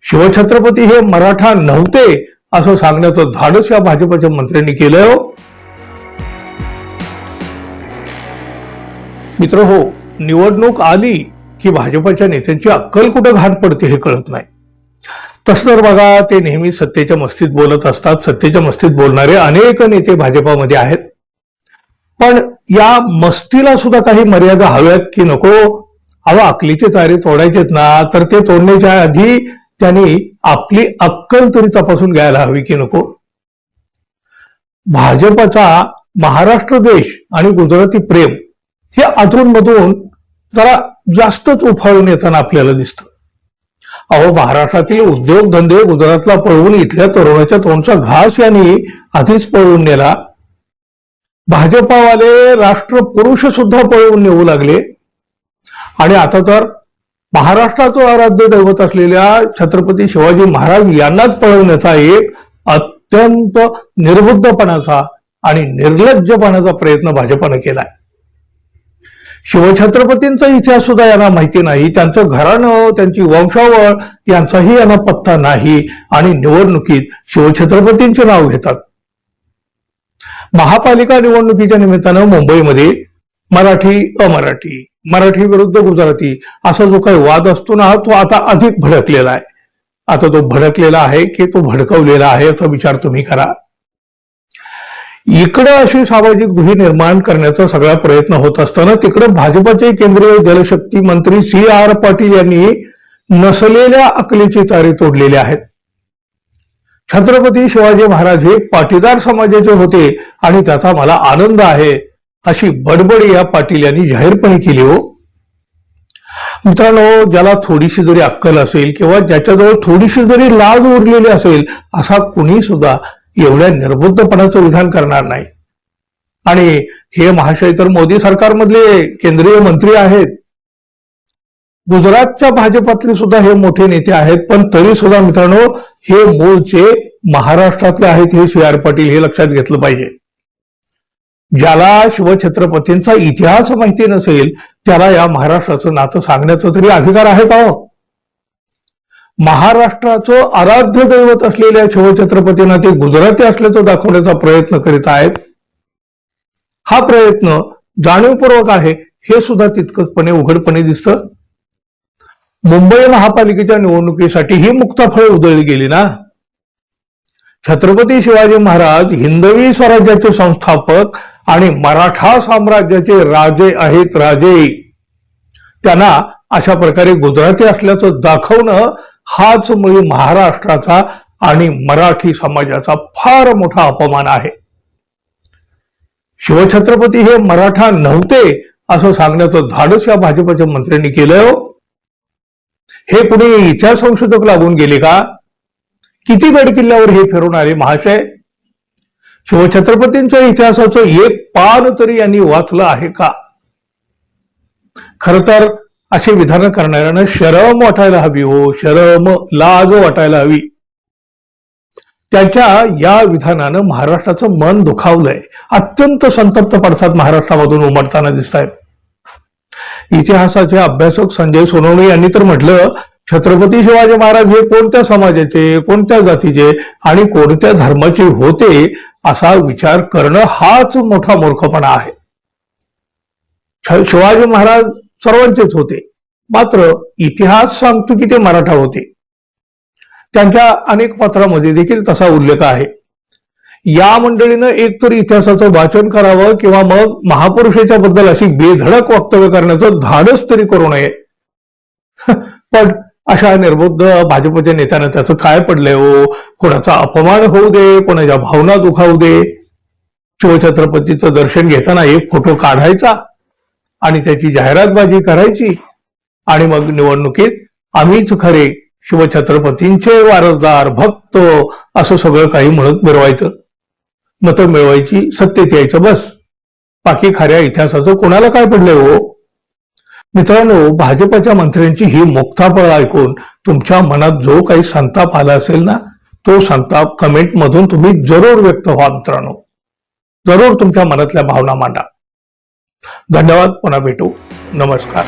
शिवछत्रपती हे मराठा नव्हते असं सांगण्याचं धाडस या भाजपच्या मंत्र्यांनी केलं. मित्र हो, निवडणूक आली की भाजपच्या नेत्यांची अक्कल कुठं घाण पडते हे कळत नाही. तसं तर बघा, ते नेहमी सत्तेच्या मस्तीत बोलत असतात. सत्तेच्या मस्तीत बोलणारे अनेक नेते भाजपामध्ये आहेत. पण या मस्तीला सुद्धा काही मर्यादा हव्यात की नको? अकलीचे तारे तोडायचेत ना, तर ते तोडण्याच्या आधी त्यांनी आपली अक्कल तरी तपासून घ्यायला हवी की नको? भाजपचा महाराष्ट्र देश आणि गुजराती प्रेम हे अधूनमधून जरा जास्तच उफाळून येताना आपल्याला दिसतं. महाराष्ट्रातील उद्योगधंदे गुजरातला पळवून इथल्या तरुणाच्या तोंडचा घास यांनी आधीच पळवून नेला. भाजपावाले राष्ट्रपुरुष सुद्धा पळवून नेऊ लागले. आणि आता तर महाराष्ट्राचं आराध्य दैवत असलेल्या छत्रपती शिवाजी महाराज यांनाच पळवण्याचा एक अत्यंत निर्बुद्धपणाचा आणि निर्लज्जपणाचा प्रयत्न भाजपानं केलाय. शिवछत्रपतींचा इतिहास सुद्धा यांना माहिती नाही. त्यांचं घराणं, त्यांची वंशावळ यांचाही यांना पत्ता नाही. आणि निवडणुकीत शिवछत्रपतींचे नाव घेतात. महापालिका निवडणुकीच्या निमित्तानं मुंबईमध्ये मराठी अमराठी, मराठी विरुद्ध गुजराती असा जो काही वाद असतो ना, तो आता अधिक भडकलेला आहे. आता तो भडकलेला आहे की तो भडकवलेला आहे याचा विचार तुम्ही करा. इकडे अशी सामाजिक दुही निर्माण करण्याचा सगळा प्रयत्न होत असताना तिकडे भाजपचे केंद्रीय जलशक्ती मंत्री CR पाटील यांनी नसलेल्या अकलीचे तारे तोडलेले आहेत. छत्रपती शिवाजी महाराज हे पाटीदार समाजाचे होते आणि त्याचा मला आनंद आहे अशी बडबडी या पाटील यांनी जाहीरपणे केली. हो मित्रांनो, ज्याला थोडीशी जरी अक्कल असेल किंवा ज्याच्याजवळ थोडीशी जरी लाज उरलेली असेल असा कुणी सुद्धा एवढ्या निर्बुद्धपणाचं विधान करणार नाही. आणि हे महाशय तर मोदी सरकारमधले केंद्रीय मंत्री आहेत. गुजरातच्या भाजपातले सुद्धा हे मोठे नेते आहेत. पण तरी सुद्धा मित्रांनो, हे मूळचे महाराष्ट्रातले आहेत हे CR पाटील हे लक्षात घेतलं पाहिजे. ज्याला शिवछत्रपतींचा इतिहास माहिती नसेल त्याला या महाराष्ट्राचं नातं सांगण्याचा तरी अधिकार आहे का? महाराष्ट्राचं आराध्य दैवत असलेल्या शिवछत्रपतींना ते गुजराती असल्याचं दाखवण्याचा प्रयत्न करीत आहेत. हा प्रयत्न जाणीवपूर्वक आहे हे सुद्धा तितकंचपणे उघडपणे दिसतं. मुंबई महापालिकेच्या निवडणुकीसाठी ही मुक्ताफळे उधळली गेली ना. छत्रपती शिवाजी महाराज हिंदवी स्वराज्याचे संस्थापक आणि मराठा साम्राज्याचे राजे आहेत. राजे त्यांना अशा प्रकारे गुजराती असल्याचं दाखवणं हाच मुळी महाराष्ट्राचा आणि मराठी समाजाचा फार मोठा अपमान आहे. शिवछत्रपती हे मराठा नव्हते असं सांगण्याचं धाडस या भाजपच्या मंत्र्यांनी केलं. हे कुणी इतिहास संशोधक लागून गेले का? किती गडकिल्ल्यावर हे फिरून आले महाशय? शिवछत्रपतींच्या इतिहासाचं एक पान तरी यांनी वाचलं आहे का? खर तर अशी विधानं करणाऱ्यांना शरम वाटायला हवी. हो, शरम, लाज वाटायला हवी. त्यांच्या या विधानानं महाराष्ट्राचं मन दुखावलंय. अत्यंत संतप्त पडसाद महाराष्ट्रामधून उमटताना दिसत आहेत. इतिहासाचे अभ्यासक संजय सोनवणे यांनी तर म्हटलं, छत्रपती शिवाजी महाराज हे कोणत्या समाजाचे, कोणत्या जातीचे आणि कोणत्या धर्माचे होते असा विचार करणं हाच मोठा मूर्खपणा आहे. शिवाजी महाराज सर्वांचेच होते, मात्र इतिहास सांगतो की ते मराठा होते. त्यांच्या अनेक पत्रामध्ये देखील तसा उल्लेख आहे. या मंडळीनं एकतर इतिहासाचं वाचन करावं किंवा मग महापुरुषाच्या बद्दल अशी बेधडक वक्तव्य करण्याचं धाडस तरी करू नये. पण अशा निर्बुद्ध भाजपच्या नेत्यांना त्याचं काय पडलंय? हो, कोणाचा अपमान होऊ दे, कोणाच्या भावना दुखावू दे, शिवछत्रपतीचं दर्शन घेताना एक फोटो काढायचा आणि त्याची जाहिरातबाजी करायची आणि मग निवडणुकीत आम्हीच खरे शिवछत्रपतींचे वारसदार, भक्त असं सगळं काही म्हणत मिरवायचं. मतं मिळवायची, सत्तेत यायचं, बस. बाकी खऱ्या इतिहासाचं कोणाला काय पडलंय? हो मित्रांनो, भाजपच्या मंत्र्यांची ही मुक्ताफळ ऐकून तुमच्या मनात जो काही संताप आला असेल ना, तो संताप कमेंट मधून तुम्ही जरूर व्यक्त व्हा. मित्रांनो, जरूर तुमच्या मनातल्या भावना मांडा. धन्यवाद. पुन्हा भेटू. नमस्कार.